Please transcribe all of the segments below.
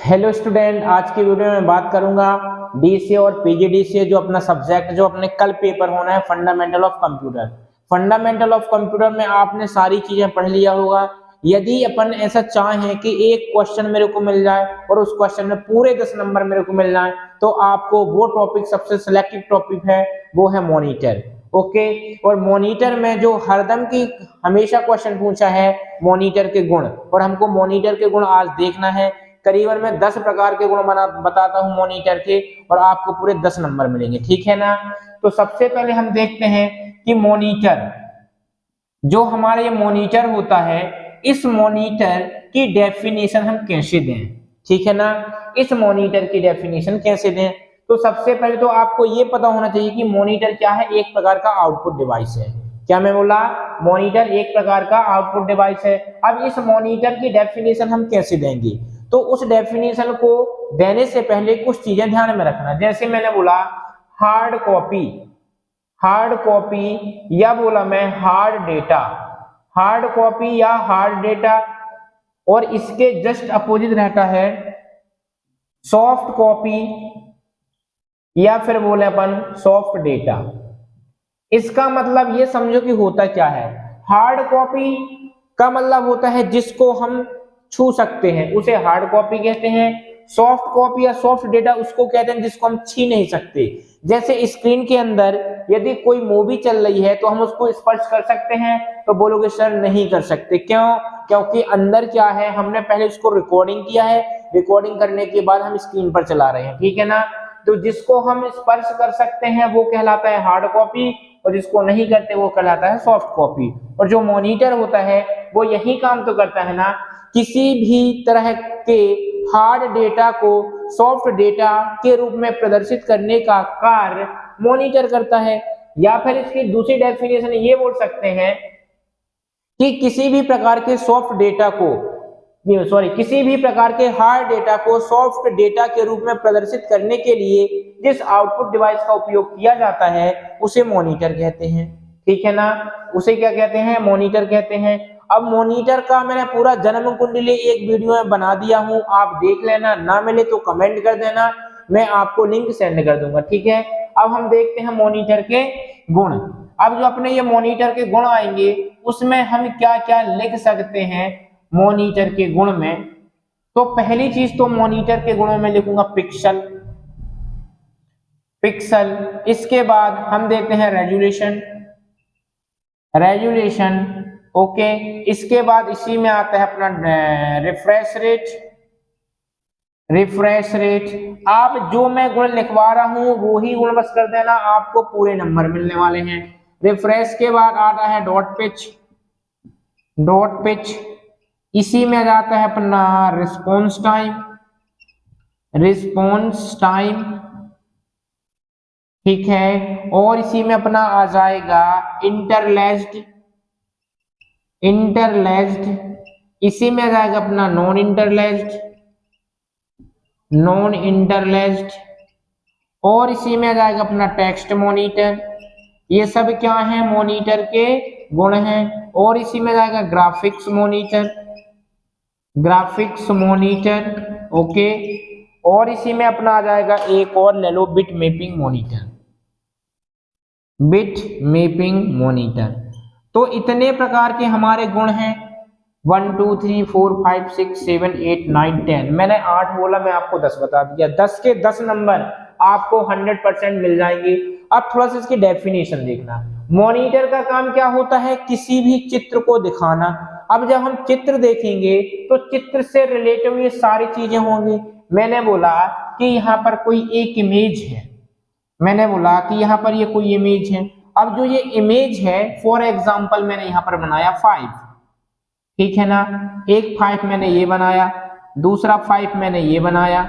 Hello student, आज की video में बात करूंगा डीसीए और पीजीडीसीए जो अपना सब्जेक्ट जो अपने कल पेपर होना है fundamental of computer. Fundamental of computer में आपने सारी चीजें पढ़ लिया होगा। यदि अपन ऐसा चाहें कि एक क्वेश्चन मेरे को मिल जाए और उस क्वेश्चन में पूरे 10 नंबर मेरे को मिल जाए, तो आपको वो टॉपिक सबसे सिलेक्टेड टॉपिक है वो है मॉनिटर। ओके, और मॉनिटर में जो हरदम की हमेशा क्वेश्चन पूछा है मॉनिटर के गुण, और हमको मॉनिटर के गुण आज देखना है। करीबन मैं 10 प्रकार के गुण बताता हूं मॉनिटर के, और आपको पूरे 10 नंबर मिलेंगे, ठीक है ना। तो सबसे पहले हम देखते हैं कि मॉनिटर, जो हमारा ये मॉनिटर होता है, इस मॉनिटर की डेफिनेशन हम कैसे दें, ठीक है ना। इस मॉनिटर की डेफिनेशन कैसे दें, तो सबसे पहले तो आपको ये पता होना चाहिए कि मॉनिटर क्या है। एक प्रकार का आउटपुट डिवाइस है। क्या मैं बोला? मॉनिटर एक प्रकार का आउटपुट डिवाइस है। अब इस मॉनिटर की डेफिनेशन हम कैसे देंगे, तो उस डेफिनेशन को देने से पहले कुछ चीजें ध्यान में रखना। जैसे मैंने बोला हार्ड कॉपी, हार्ड कॉपी, या बोला मैं हार्ड डेटा, हार्ड कॉपी या हार्ड डेटा, और इसके जस्ट अपोजिट रहता है सॉफ्ट कॉपी, या फिर बोले अपन सॉफ्ट डेटा। इसका मतलब ये समझो कि होता क्या है। हार्ड कॉपी का मतलब होता है जिसको हम छू सकते हैं, उसे हार्ड कॉपी कहते हैं। सॉफ्ट कॉपी या सॉफ्ट डेटा उसको कहते हैं जिसको हम छू नहीं सकते। जैसे स्क्रीन के अंदर यदि कोई मूवी चल रही है तो हम उसको स्पर्श कर सकते हैं, तो बोलोगे सर नहीं कर सकते। क्यों? क्योंकि अंदर क्या है, हमने पहले उसको रिकॉर्डिंग किया है, रिकॉर्डिंग करने के बाद हम स्क्रीन पर चला रहे हैं, ठीक है ना। तो जिसको हम स्पर्श कर सकते हैं वो कहलाता है हार्ड कॉपी, और जिसको नहीं करते वो कहलाता है सॉफ्ट कॉपी। और जो मॉनिटर होता है वो यही काम तो करता है ना, किसी भी तरह के हार्ड डेटा को सॉफ्ट डेटा के रूप में प्रदर्शित करने का कार्य मॉनिटर करता है। या फिर इसकी दूसरी डेफिनेशन ये बोल सकते हैं कि किसी भी प्रकार के सॉफ्ट डेटा को, किसी भी प्रकार के हार्ड डेटा को सॉफ्ट डेटा के रूप में प्रदर्शित करने के लिए जिस आउटपुट डिवाइस का उपयोग किया जाता है उसे मॉनिटर कहते हैं, ठीक है ना। उसे क्या कहते हैं? मॉनिटर कहते हैं। अब मॉनिटर का मैंने पूरा जन्म कुंडली एक वीडियो में बना दिया हूं, आप देख लेना, ना मिले तो कमेंट कर देना, मैं आपको लिंक सेंड कर दूंगा, ठीक है। अब हम देखते हैं मॉनिटर के गुण। अब जो अपने ये मॉनिटर के गुण आएंगे उसमें हम क्या क्या लिख सकते हैं मॉनिटर के गुण में। तो पहली चीज तो मॉनिटर के गुणों में लिखूंगा पिक्सल, पिक्सल। इसके बाद हम देखते हैं रेजोल्यूशन, रेजोल्यूशन, ओके। इसके बाद इसी में आता है अपना रिफ्रेश रेट, रिफ्रेश रेट। आप जो मैं गुण लिखवा रहा हूं वो ही गुण बस कर देना, आपको पूरे नंबर मिलने वाले हैं। रिफ्रेश के बाद आता है डॉट पिच, डॉट पिच। इसी में आ जाता है अपना रिस्पॉन्स टाइम, रिस्पॉन्स टाइम, ठीक है। और इसी में अपना आ जाएगा इंटरलेस्ड, इंटरलेस्ड। इसी में आ जाएगा अपना नॉन इंटरलेस्ड, नॉन इंटरलेस्ड। और इसी में आ जाएगा अपना टेक्स्ट मॉनिटर। ये सब क्या है? मॉनिटर के गुण हैं। और इसी में आ जाएगा graphics monitor, graphics monitor, okay. और इसी में अपना आ जाएगा एक और ले लो, bit mapping monitor, bit mapping monitor. तो इतने प्रकार के हमारे गुण हैं, 1 2 3 4 5 6 7 8 9 10। मैंने 8 बोला, मैं आपको 10 बता दिया। 10 के 10 नंबर आपको 100% मिल जाएंगे। अब थोड़ा सा इसकी डेफिनेशन देखना। मॉनिटर का काम क्या होता है? किसी भी चित्र को दिखाना। अब जब हम चित्र देखेंगे तो चित्र से रिलेटेड ये सारी चीजें होंगी। मैंने बोला कि यहाँ पर कोई एक इमेज है, मैंने बोला कि यहाँ पर ये कोई इमेज है। अब जो ये इमेज है, फॉर एग्जाम्पल मैंने यहाँ पर बनाया 5, ठीक है ना। एक 5 मैंने ये बनाया, दूसरा 5 मैंने ये बनाया,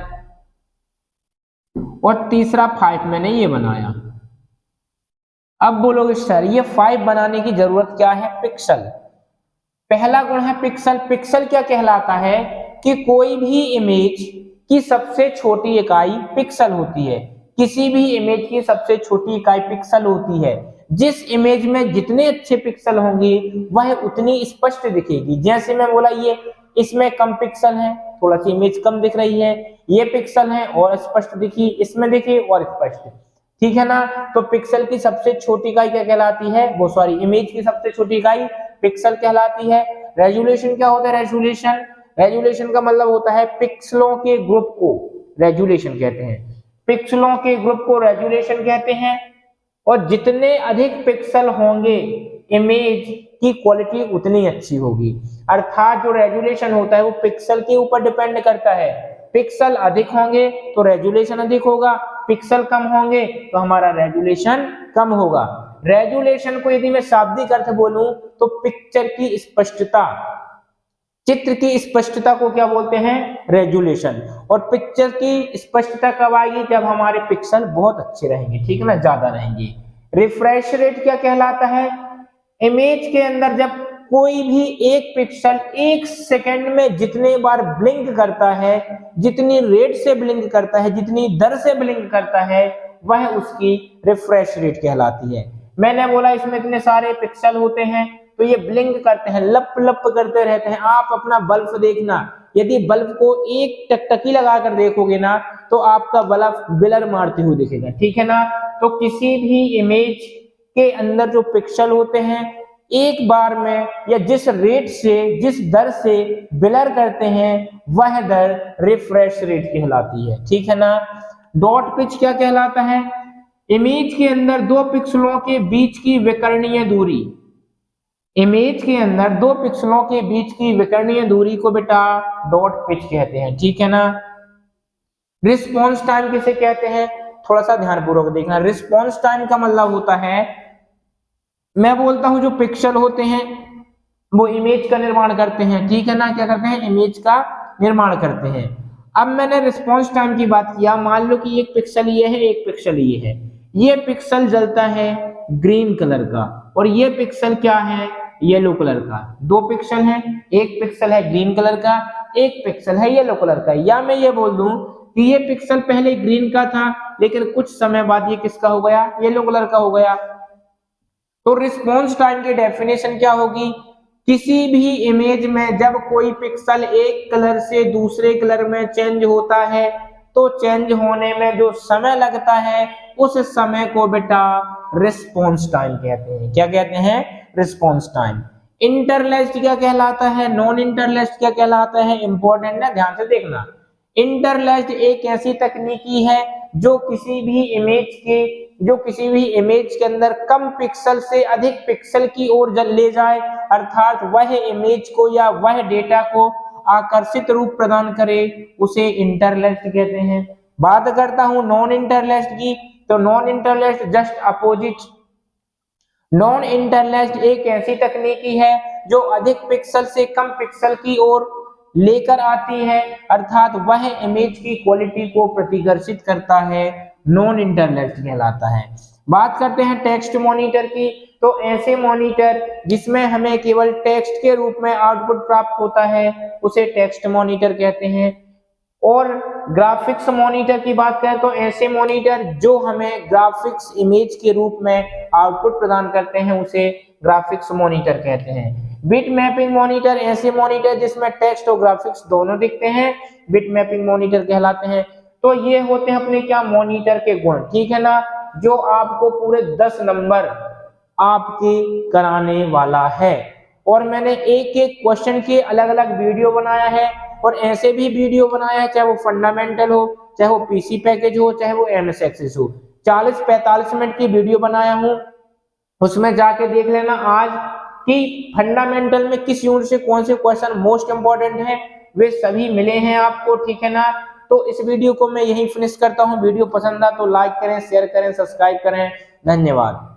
और तीसरा 5 मैंने ये बनाया। अब बोलोगे सर ये 5 बनाने की जरूरत क्या है? पिक्सल। पहला गुण है पिक्सल। पिक्सल क्या कहलाता है कि कोई भी इमेज की सबसे छोटी इकाई पिक्सल होती है। किसी भी इमेज की सबसे छोटी इकाई पिक्सल होती है। जिस इमेज में जितने अच्छे पिक्सल होंगे वह उतनी स्पष्ट दिखेगी। जैसे मैं बोला ये इसमें कम पिक्सल है, थोड़ा सी इमेज कम दिख रही है, ये पिक्सल है और स्पष्ट दिखी, इसमें देखिए और स्पष्ट, ठीक है ना। तो पिक्सल की सबसे छोटी इकाई क्या कहलाती है, वो सॉरी इमेज की सबसे छोटी इकाई पिक्सल कहलाती है। रेजोल्यूशन क्या होता है, रेजोल्यूशन, रेजोल्यूशन का मतलब होता है पिक्सलों के ग्रुप को रेजोल्यूशन कहते हैं, पिक्सलों के ग्रुप को रेजोल्यूशन कहते हैं। और जितने अधिक पिक्सल होंगे इमेज की क्वालिटी उतनी अच्छी होगी, अर्थात जो रेजोल्यूशन होता है वो पिक्सल के ऊपर डिपेंड करता है, पिक्सल अधिक होंगे तो रेजोल्यूशन अधिक होगा, पिक्सल कम होंगे तो हमारा रेजोल्यूशन कम होगा। रेजोल्यूशन को यदि मैं शाब्दिक अर्थ बोलूं तो पिक्चर की स्पष्टता, चित्र की स्पष्टता को क्या बोलते हैं, रेजोल्यूशन। और पिक्चर की स्पष्टता कब आएगी, जब हमारे पिक्सल बहुत अच्छे रहेंगे, ठीक है ना, ज्यादा रहेंगे। रिफ्रेश रेट क्या कहलाता है, इमेज के अंदर जब कोई भी एक पिक्सल एक सेकंड में जितने बार ब्लिंक करता है, जितनी रेट से ब्लिंक करता है, जितनी दर से ब्लिंक करता है, वह उसकी रिफ्रेश रेट कहलाती है। मैंने बोला इसमें इतने सारे पिक्सल होते हैं तो ये ब्लिंक करते हैं, लप लप करते रहते हैं। आप अपना बल्ब देखना, यदि बल्ब को एक टकटकी लगाकर देखोगे ना तो आपका बल्ब बिलर मारते हुए दिखेगा, ठीक है ना। तो किसी भी इमेज के अंदर जो पिक्सल होते हैं एक बार में या जिस रेट से, जिस दर से ब्लर करते हैं वह दर रिफ्रेश रेट कहलाती है, ठीक है ना। डॉट पिच क्या कहलाता है, इमेज के अंदर दो पिक्सलों के बीच की विकर्णीय दूरी, इमेज के अंदर दो पिक्सलों के बीच की विकर्णीय दूरी को बेटा डॉट पिच कहते हैं, ठीक है ना। रिस्पॉन्स टाइम किसे कहते हैं, थोड़ा सा ध्यानपूर्वक देखना। रिस्पॉन्स टाइम का मतलब होता है, मैं बोलता हूं जो पिक्सल होते हैं वो इमेज का निर्माण करते हैं, ठीक है ना, क्या करते हैं, इमेज का निर्माण करते हैं। अब मैंने रिस्पॉन्स टाइम की बात किया, मान लो कि एक पिक्सल ये है, एक पिक्सल ये है, ये पिक्सल जलता है ग्रीन कलर का और ये पिक्सल क्या है, येलो कलर का। दो पिक्सल है, एक पिक्सल है ग्रीन कलर का, एक पिक्सल है येलो कलर का। या मैं ये बोल दूं कि ये पिक्सल पहले ग्रीन का था लेकिन कुछ समय बाद ये किसका हो गया, येलो कलर का हो गया। तो रिस्पॉन्स टाइम की डेफिनेशन क्या होगी, किसी भी इमेज में जब कोई पिक्सल एक कलर से दूसरे कलर में चेंज होता है तो चेंज होने में जो समय लगता है उस समय को बेटा रिस्पॉन्स टाइम कहते हैं। क्या कहते हैं, रिस्पॉन्स टाइम। इंटरलेस्ड क्या कहलाता है, नॉन इंटरलेस्ड क्या कहलाता है, इंपॉर्टेंट है, ध्यान से देखना। इंटरलेस्ड एक ऐसी तकनीकी है जो किसी भी इमेज के अंदर कम पिक्सल से अधिक पिक्सल की ओर ले जाए, अर्थात वह इमेज को या वह डेटा को आकर्षित रूप प्रदान करे, उसे इंटरलेस्ड कहते हैं। बात करता हूं नॉन इंटरलेस्ड की, तो non interlaced just opposite. Non interlaced एक ऐसी तकनीकी है जो अधिक पिक्सल से कम पिक्सल की ओर लेकर आती है, अर्थात वह इमेज की क्वालिटी को प्रतिकर्षित करता है, नॉन इंटरलेस्ड कहलाता है। बात करते हैं टेक्स्ट मॉनिटर की, तो ऐसे मॉनिटर जिसमें हमें केवल टेक्स्ट के रूप में आउटपुट प्राप्त होता है उसे टेक्स्ट मॉनिटर कहते हैं। और ग्राफिक्स मॉनिटर की बात करें तो ऐसे मॉनिटर जो हमें ग्राफिक्स इमेज के रूप में आउटपुट प्रदान करते हैं उसे ग्राफिक्स मॉनिटर कहते हैं। बिट मैपिंग मॉनिटर ऐसे मॉनिटर जिसमें टेक्स्ट और ग्राफिक्स दोनों दिखते हैं, बिट मैपिंग मॉनिटर कहलाते हैं। तो ये होते हैं अपने क्या, मॉनिटर के गुण, ठीक है ना, जो आपको पूरे 10 नंबर आपके कराने वाला है। और मैंने एक एक क्वेश्चन के अलग अलग वीडियो बनाया है और ऐसे भी वीडियो बनाया है, चाहे वो फंडामेंटल हो, चाहे वो पीसी पैकेज हो, चाहे वो एमएस एक्सेस हो। 40-45 मिनट की वीडियो बनाया हूं, उसमें जाके देख लेना आज कि फंडामेंटल में किस यूनिट से कौन से क्वेश्चन मोस्ट इंपॉर्टेंट है, वे सभी मिले हैं आपको, ठीक है ना। तो इस वीडियो को मैं यहीं फिनिश करता हूं। वीडियो पसंद आ तो लाइक करें, शेयर करें, सब्सक्राइब करें। धन्यवाद।